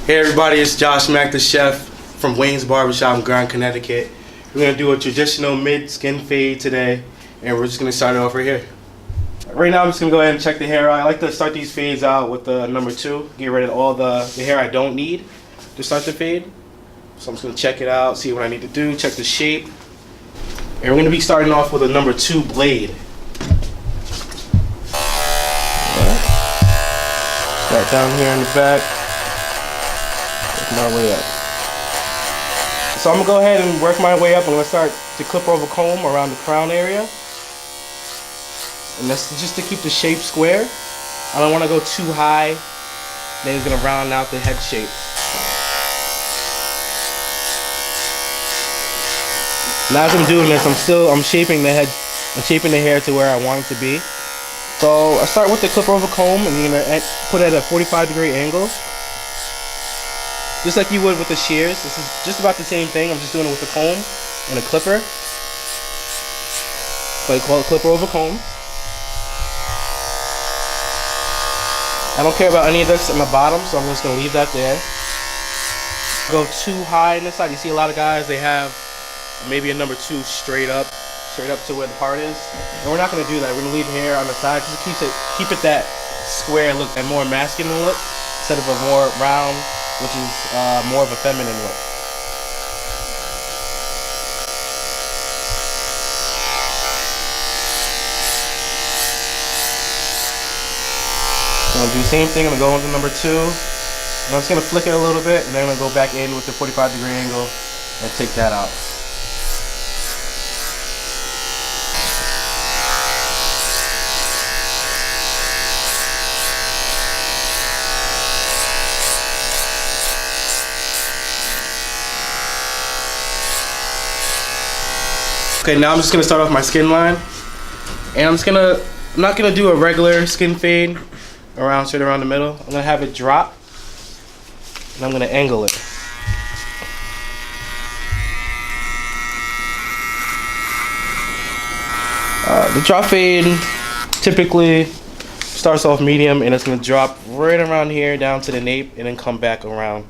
Hey everybody, it's Josh Mack, the chef from Wayne's Barbershop in Grand, Connecticut. We're going to do a traditional mid-skin fade today, and we're just going to start it off right here. Right now I'm just going to go ahead and check the hair out. I like to start these fades out with the number 2. Get rid of all the hair I don't need to start the fade. So I'm just going to check it out, see what I need to do, check the shape. And we're going to be starting off with a number 2 blade. Start down here in the back. My way up. So I'm gonna go ahead and work my way up. I'm gonna start to clip over comb around the crown area, and that's just to keep the shape square. I don't want to go too high, then it's gonna round out the head shape. Now as I'm doing this, I'm shaping the head, I'm shaping the hair to where I want it to be. So I start with the clip over comb, and you're gonna put it at a 45-degree angle. Just like you would with the shears. This is just about the same thing. I'm just doing it with a comb and a clipper. So I call it clipper over comb. I don't care about any of this in the bottom, so I'm just going to leave that there. Go too high in this side. You see a lot of guys, they have maybe a number 2 straight up to where the part is. And we're not going to do that. We're going to leave hair on the side. Just keep it that square look and more masculine look instead of a more round, which is more of a feminine look. So I'm gonna do the same thing. I'm gonna go into number 2. And I'm just gonna flick it a little bit, and then I'm gonna go back in with the 45-degree angle and take that out. Okay, now I'm just gonna start off my skin line, and I'm not gonna do a regular skin fade straight around the middle. I'm gonna have it drop, and I'm gonna angle it. The drop fade typically starts off medium, and it's gonna drop right around here down to the nape, and then come back around.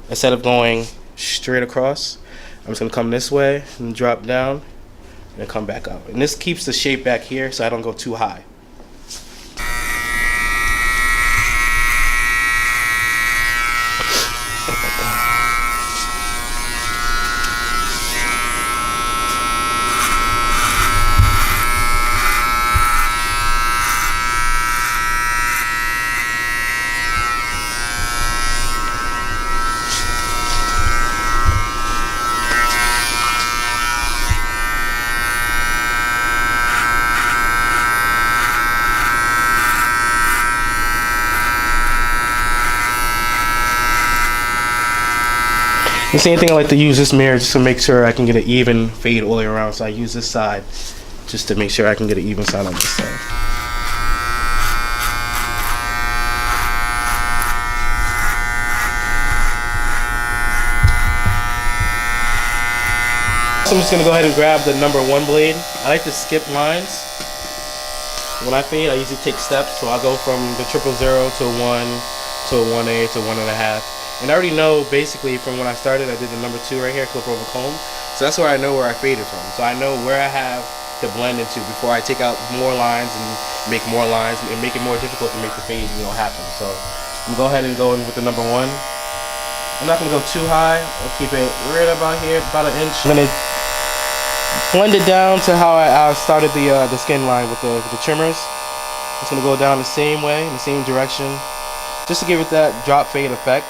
Instead of going straight across, I'm just going to come this way and drop down and then come back up. And this keeps the shape back here so I don't go too high. The same thing, I like to use this mirror just to make sure I can get an even fade all the way around. So I use this side just to make sure I can get an even side on this side. So I'm just going to go ahead and grab the number 1 blade. I like to skip lines. When I fade, I usually take steps. So I'll go from the 000 to a 1 to a 1A to 1.5. And I already know basically from when I started, I did the number 2 right here, clip over comb. So that's where I know where I faded from. So I know where I have to blend into before I take out more lines and make more lines and make it more difficult to make the fade, happen. So I'm gonna go ahead and go in with the number 1. I'm not gonna go too high. I'll keep it right about here, about an inch. I'm gonna blend it down to how I started the skin line with the trimmers. Just gonna go down the same way, in the same direction, just to give it that drop fade effect.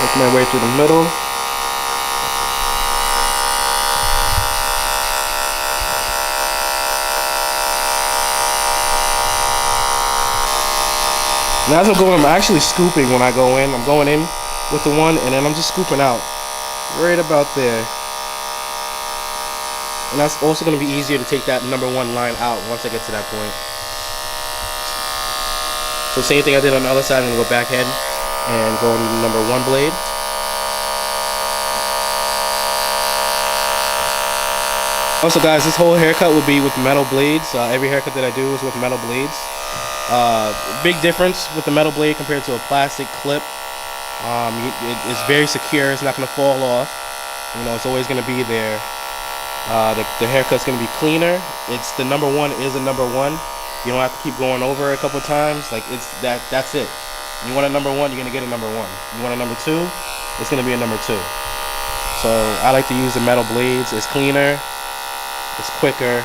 Work my way through the middle. Now as I'm going, I'm actually scooping when I go in. I'm going in with the 1, and then I'm just scooping out right about there. And that's also going to be easier to take that number 1 line out once I get to that point. So same thing I did on the other side. I'm going to go back head and go on the number 1 blade. Also, guys, this whole haircut would be with metal blades. Every haircut that I do is with metal blades. Big difference with the metal blade compared to a plastic clip. It's very secure. It's not going to fall off. You know, it's always going to be there. The haircut's going to be cleaner. It's the number one is a number one. You don't have to keep going over it a couple times. Like that's it. You want a number one, you're going to get a number one. You want a number two, it's going to be a number two. So I like to use the metal blades. It's cleaner, it's quicker,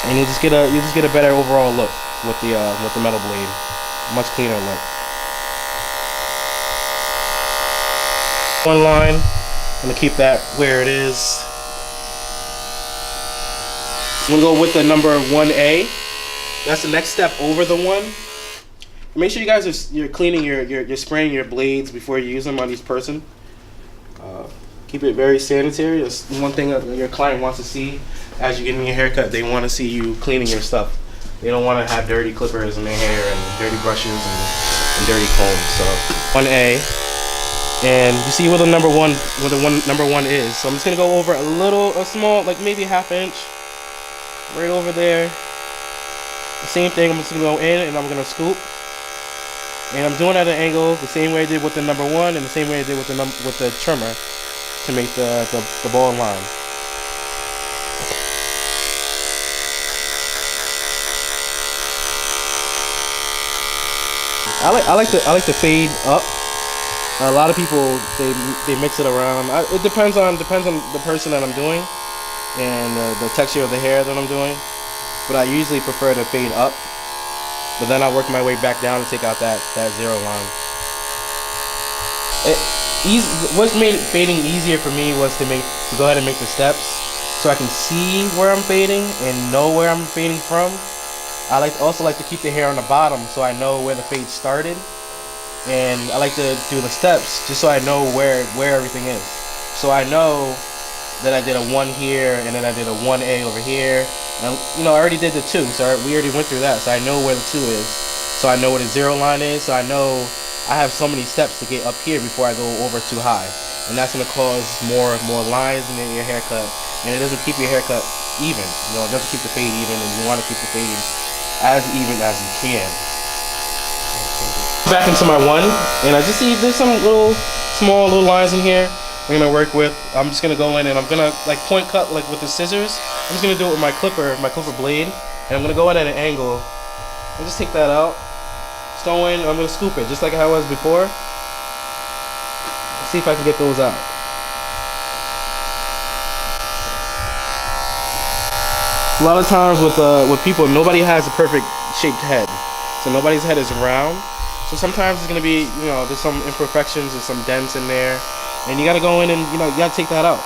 and you just get a better overall look with the metal blade. Much cleaner look. One line. I'm gonna keep that where it is. I'm gonna go with the number 1A. That's the next step over the one. Make sure you guys you're cleaning you're spraying your blades before you use them on each person. Keep it very sanitary. That's one thing that your client wants to see as you're getting your haircut. They want to see you cleaning your stuff. They don't want to have dirty clippers in their hair and dirty brushes and dirty combs. So 1A, and you see where the number one is. So I'm just gonna go over a small, like maybe half inch, right over there. The same thing. I'm just gonna go in and I'm gonna scoop. And I'm doing it at an angle the same way I did with the number one and the same way I did with the trimmer to make the ball line. I like to fade up. A lot of people they mix it around. It depends on the person that I'm doing and the texture of the hair that I'm doing. But I usually prefer to fade up. But then I work my way back down to take out that zero line. What made fading easier for me was to go ahead and make the steps so I can see where I'm fading and know where I'm fading from. I also like to keep the hair on the bottom so I know where the fade started, and I like to do the steps just so I know where everything is. So I know that I did a 1 here and then I did a 1A over here. And, you know, I already did the 2, so we already went through that, so I know where the 2 is. So I know where the zero line is, so I know I have so many steps to get up here before I go over too high. And that's going to cause more lines in your haircut, and it doesn't keep your haircut even. You know, it doesn't keep the fade even, and you want to keep the fade as even as you can. Back into my one, and I just see there's some small little lines in here I'm gonna work with. I'm just gonna go in and I'm gonna like point cut like with the scissors. I'm just gonna do it with my clipper blade, and I'm gonna go in at an angle and just take that out. Just go in, I'm gonna scoop it just like how I was before. Let's see if I can get those out. A lot of times with people, nobody has a perfect shaped head, so nobody's head is round. So sometimes it's gonna be, you know, there's some imperfections, there's some dents in there. And you gotta go in and, you know, you gotta take that out.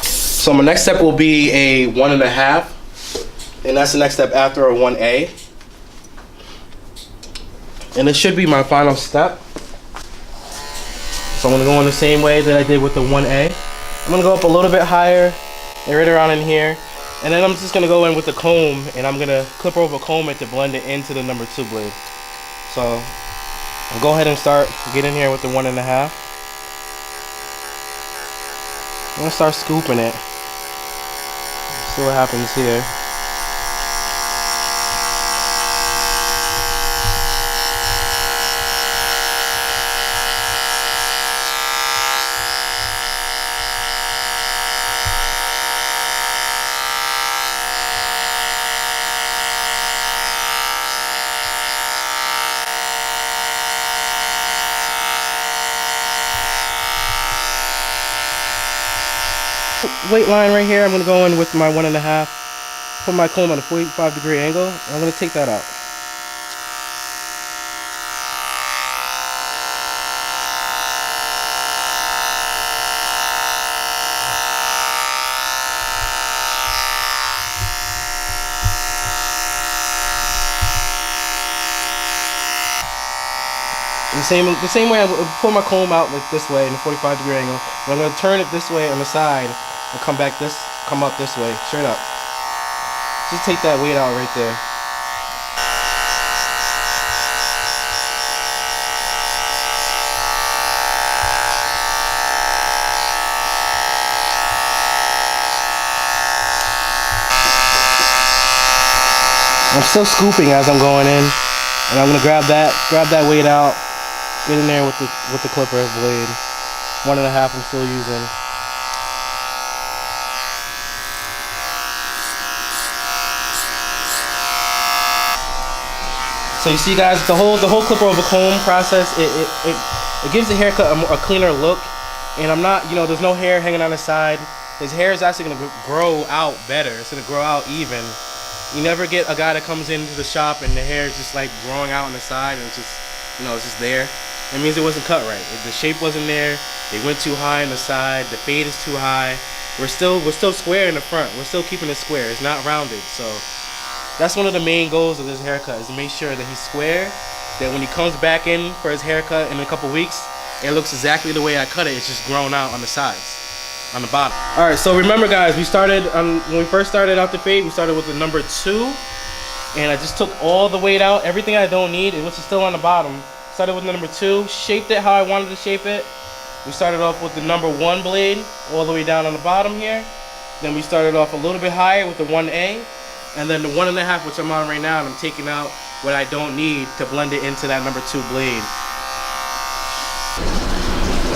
So my next step will be a 1.5, and that's the next step after a 1A. And it should be my final step. So I'm gonna go in the same way that I did with the 1A. I'm gonna go up a little bit higher and right around in here. And then I'm just gonna go in with the comb and I'm gonna clip over comb it to blend it into the number 2 blade. So I'll go ahead and get in here with the 1.5. I'm gonna start scooping it. See what happens here. Weight line right here, I'm going to go in with my 1.5, put my comb at a 45-degree angle, and I'm going to take that out. The same way I would pull my comb out like this way in a 45-degree angle, but I'm going to turn it this way on the side and come up this way, straight up. Just take that weight out right there. I'm still scooping as I'm going in, and I'm gonna grab that weight out, get in there with the clipper blade. 1.5 I'm still using. So you see, guys, the whole clipper over comb process, it gives the haircut a cleaner look, and I'm not, there's no hair hanging on the side. His hair is actually gonna grow out better. It's gonna grow out even. You never get a guy that comes into the shop and the hair is just like growing out on the side and it's just, it's just there. It means it wasn't cut right. The shape wasn't there. They went too high on the side. The fade is too high. We're still square in the front. We're still keeping it square. It's not rounded. So that's one of the main goals of this haircut, is to make sure that he's square, that when he comes back in for his haircut in a couple weeks, it looks exactly the way I cut it. It's just grown out on the sides, on the bottom. All right, so remember, guys, we started when we first started out the fade, we started with the number 2, and I just took all the weight out, everything I don't need, it was still on the bottom. Started with the number 2, shaped it how I wanted to shape it. We started off with the number 1 blade all the way down on the bottom here. Then we started off a little bit higher with the 1A, and then the 1.5, which I'm on right now, and I'm taking out what I don't need to blend it into that number 2 blade.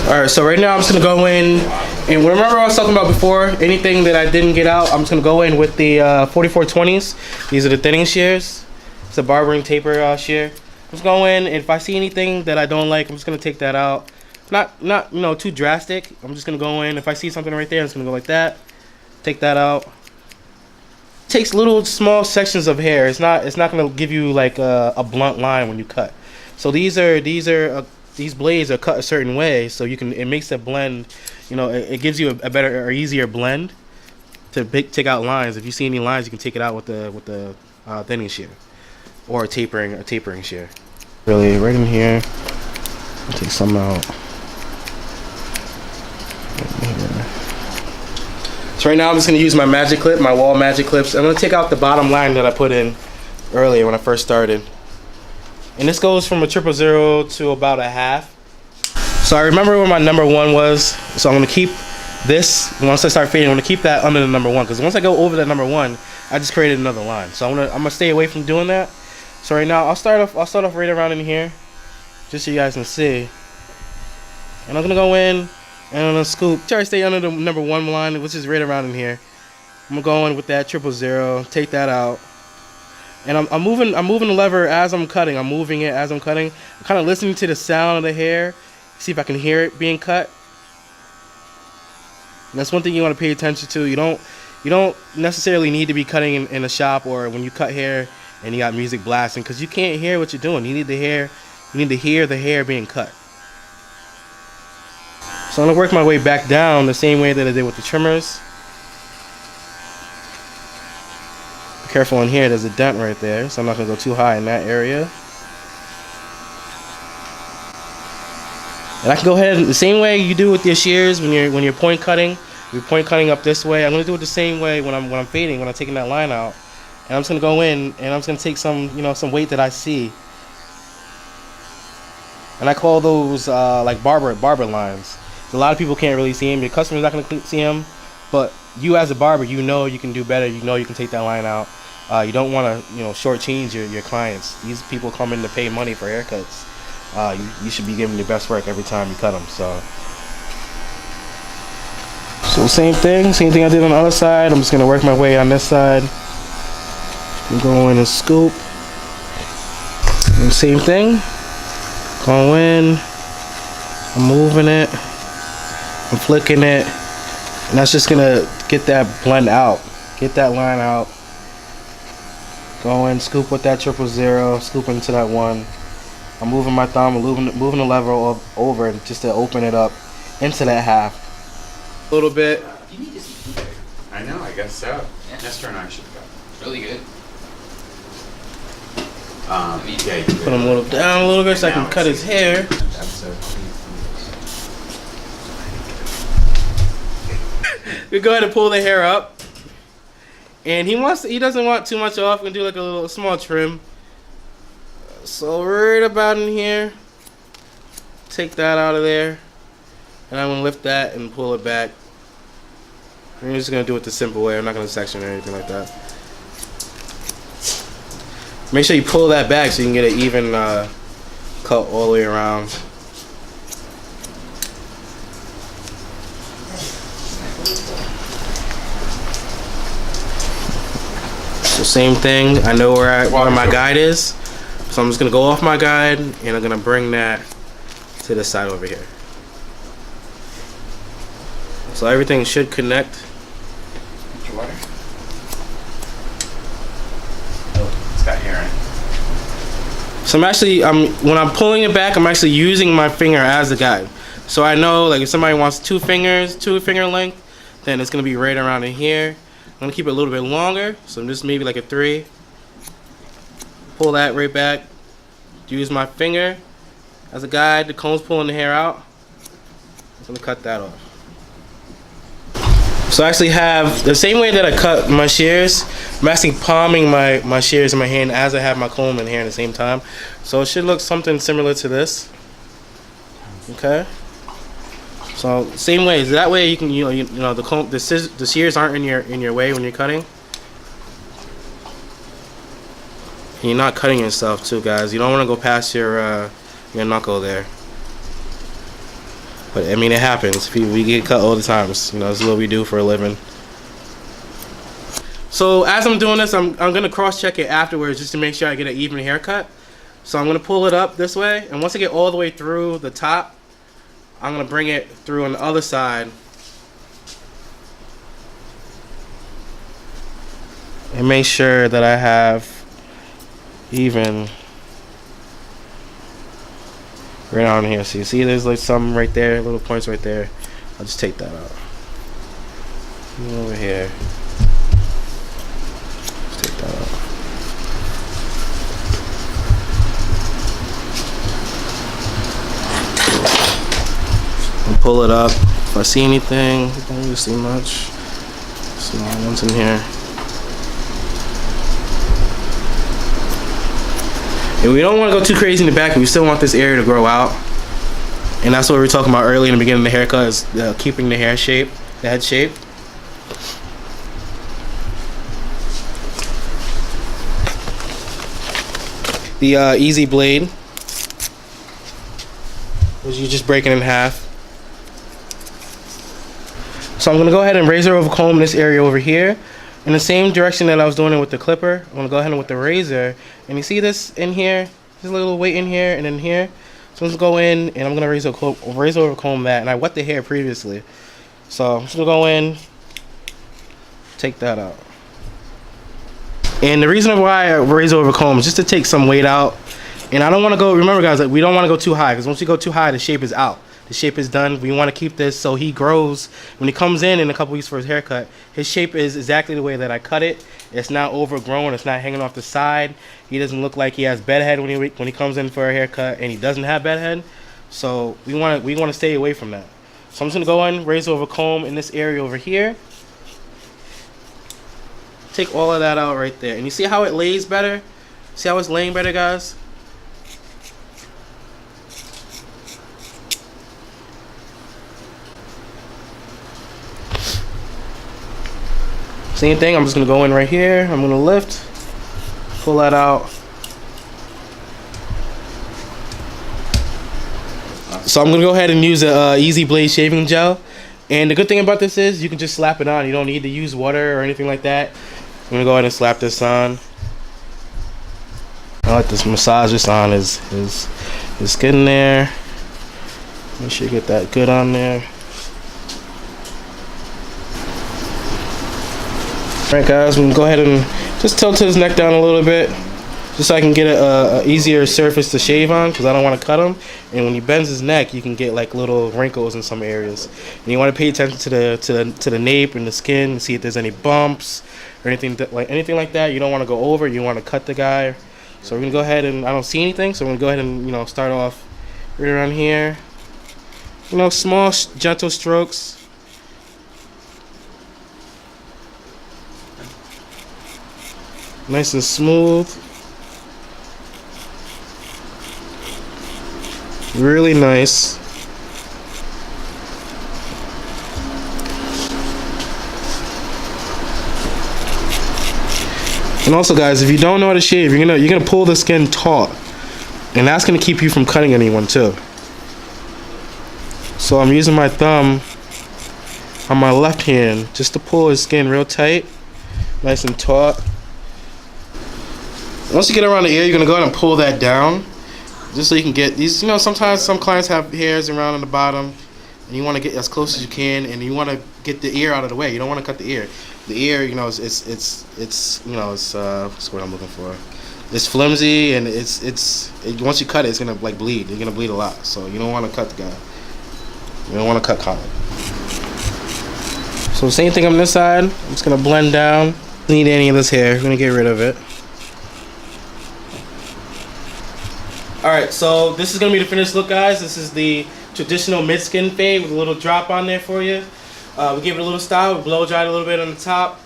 Alright, so right now I'm just gonna go in, and remember I was talking about before, anything that I didn't get out, I'm just gonna go in with the 4420s. These are the thinning shears. It's a barbering taper shear. Just go in, and if I see anything that I don't like, I'm just gonna take that out. Not too drastic. I'm just gonna go in. If I see something right there, I'm just gonna go like that. Take that out. Takes little small sections of hair. It's not gonna give you like a blunt line when you cut. So these blades are cut a certain way, so it makes the blend, it gives you a better or easier blend to take out lines. If you see any lines, you can take it out with the thinning shear or a tapering shear. Really, right in here. I'll take some out. So right now I'm just going to use my magic clip, my wall magic clips. I'm going to take out the bottom line that I put in earlier when I first started. And this goes from a 000 to about 1/2. So I remember where my number 1 was. So I'm going to keep this, once I start fading, I'm going to keep that under the number 1. Because once I go over that number 1, I just created another line. So I'm going to stay away from doing that. So right now I'll start off right around in here, just so you guys can see. And I'm going to go in. And I'm gonna scoop. Try to stay under the number 1 line, which is right around in here. I'm gonna go in with that 000, take that out, and I'm moving the lever as I'm cutting. I'm moving it as I'm cutting. I'm kind of listening to the sound of the hair, see if I can hear it being cut. And that's one thing you want to pay attention to. You don't necessarily need to be cutting in a shop or when you cut hair and you got music blasting, because you can't hear what you're doing. You need to hear the hair being cut. So I'm going to work my way back down the same way that I did with the trimmers. Be careful in here, there's a dent right there, so I'm not going to go too high in that area. And I can go ahead the same way you do with your shears when you're point cutting. You're point cutting up this way. I'm going to do it the same way when I'm fading, when I'm taking that line out. And I'm just going to go in and I'm just going to take some weight that I see. And I call those like barber lines. A lot of people can't really see them. Your customer's not going to see them, but you as a barber, you can do better. You can take that line out. You don't want to, shortchange your clients. These people come in to pay money for haircuts. You should be giving your best work every time you cut them. So same thing I did on the other side. I'm just going to work my way on this side. I'm going and scoop. And same thing. Go in. I'm moving it. I'm flicking it, and that's just gonna get that blend out, get that line out. Go in, scoop with that 000, scoop into that 1. I'm moving my thumb, moving the lever over just to open it up into that 1/2. A little bit. You need to see. I know, I guess so. Yeah. Nestor and I should go. Really good. Yeah, put him a little down a little bit so I can cut his hair. We go ahead and pull the hair up, and he doesn't want too much off. We're gonna do like a little small trim. So right about in here, take that out of there, and I'm gonna lift that and pull it back. I'm just gonna do it the simple way. I'm not gonna section or anything like that. Make sure you pull that back so you can get an even cut all the way around. So same thing, I know where my guide is. So I'm just gonna go off my guide and I'm gonna bring that to this side over here. So everything should connect. Get your water. Oh, it's got hair in it. So I'm actually, when I'm pulling it back, I'm actually using my finger as a guide. So I know, like, if somebody wants 2 finger length, then it's gonna be right around in here. I'm gonna keep it a little bit longer, so I'm just maybe like a 3. Pull that right back. Use my finger as a guide. The comb's pulling the hair out. I'm gonna cut that off. So I actually have the same way that I cut my shears. I'm actually palming my shears in my hand as I have my comb in here at the same time. So it should look something similar to this. Okay. So same way. That way you can you know the comb, the shears aren't in your way when you're cutting. And you're not cutting yourself too, guys. You don't want to go past your knuckle there. But I mean, it happens. We get cut all the times. You know, this is what we do for a living. So as I'm doing this, I'm gonna cross check it afterwards just to make sure I get an even haircut. So I'm gonna pull it up this way, and once I get all the way through the top, I'm gonna bring it through on the other side and make sure that I have even right on here. So you see there's like some right there, little points right there. I'll just take that out. Over here. Just take that out. And pull it up. If I see anything, I don't really see much. Small ones in here. And we don't want to go too crazy in the back, but we still want this area to grow out. And that's what we were talking about earlier in the beginning of the haircut, is keeping the hair shape, the head shape. The easy blade, which you just break it in half. So I'm going to go ahead and razor over comb this area over here. In the same direction that I was doing it with the clipper, I'm going to go ahead and with the razor. And you see this in here? There's a little weight in here and in here. So I'm just going to go in and I'm going to razor over comb that. And I wet the hair previously. So I'm just going to go in, take that out. And the reason why I razor over comb is just to take some weight out. And I don't want to go, remember guys, like, we don't want to go too high, because once you go too high, the shape is out. The shape is done. We want to keep this so he grows. When he comes in a couple weeks for his haircut, his shape is exactly the way that I cut it. It's not overgrown. It's not hanging off the side. He doesn't look like he has bedhead when he comes in for a haircut, and he doesn't have bedhead. So we want to stay away from that. So I'm just gonna go in, razor over comb in this area over here. Take all of that out right there, and you see how it lays better? See how it's laying better, guys? Same thing, I'm just gonna go in right here. I'm gonna lift, pull that out. So I'm gonna go ahead and use a Easy Blade shaving gel. And the good thing about this is you can just slap it on. You don't need to use water or anything like that. I'm gonna go ahead and slap this on. I like this, massage this on is good in there. Make sure you get that good on there. Alright guys, we can go ahead and just tilt his neck down a little bit, just so I can get a easier surface to shave on, because I don't want to cut him. And when he bends his neck, you can get like little wrinkles in some areas. And you want to pay attention to the nape and the skin and see if there's any bumps or anything like that. You don't want to go over. You want to cut the guy. So we're gonna go ahead and I don't see anything, so I'm gonna go ahead and start off right around here. Small gentle strokes. Nice and smooth. Really nice. And also, guys, if you don't know how to shave, you're gonna pull the skin taut, and that's gonna keep you from cutting anyone too. So I'm using my thumb on my left hand just to pull his skin real tight, nice and taut. Once you get around the ear, you're gonna go ahead and pull that down, just so you can get these. You know, sometimes some clients have hairs around on the bottom, and you want to get as close as you can, and you want to get the ear out of the way. You don't want to cut the ear. The ear, you know, it's you know, it's what's what I'm looking for. It's flimsy, and once you cut it, it's gonna like bleed. You're gonna bleed a lot, so you don't want to cut the guy. You don't want to cut common. So same thing on this side. I'm just gonna blend down. Don't need any of this hair. We're gonna get rid of it. Alright, so this is gonna be the finished look, guys. This is the traditional mid-skin fade with a little drop on there for you. We gave it a little style. We blow dried a little bit on the top.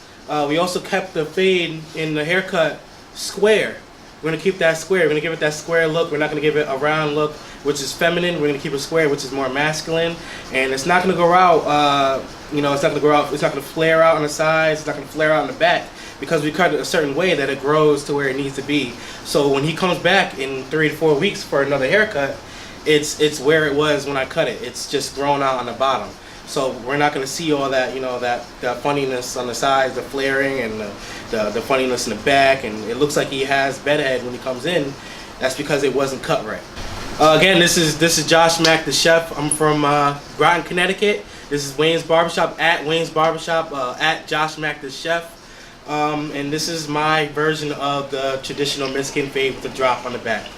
We also kept the fade in the haircut square. We're gonna keep that square. We're gonna give it that square look. We're not gonna give it a round look, which is feminine. We're gonna keep it square, which is more masculine. And it's not gonna go out. You know, it's not gonna go out. It's not gonna flare out on the sides. It's not gonna flare out on the back, because we cut it a certain way that it grows to where it needs to be. So when he comes back in 3 to 4 weeks for another haircut, it's where it was when I cut it. It's just grown out on the bottom. So we're not going to see all that, you know, that funniness on the sides, the flaring, and the funniness in the back. And it looks like he has bedhead when he comes in. That's because it wasn't cut right. Again, this is Josh Mack, the chef. I'm from Groton, Connecticut. This is Wayne's Barbershop, at Wayne's Barbershop, at Josh Mack, the chef. And this is my version of the traditional mid-skin fade with the drop on the back.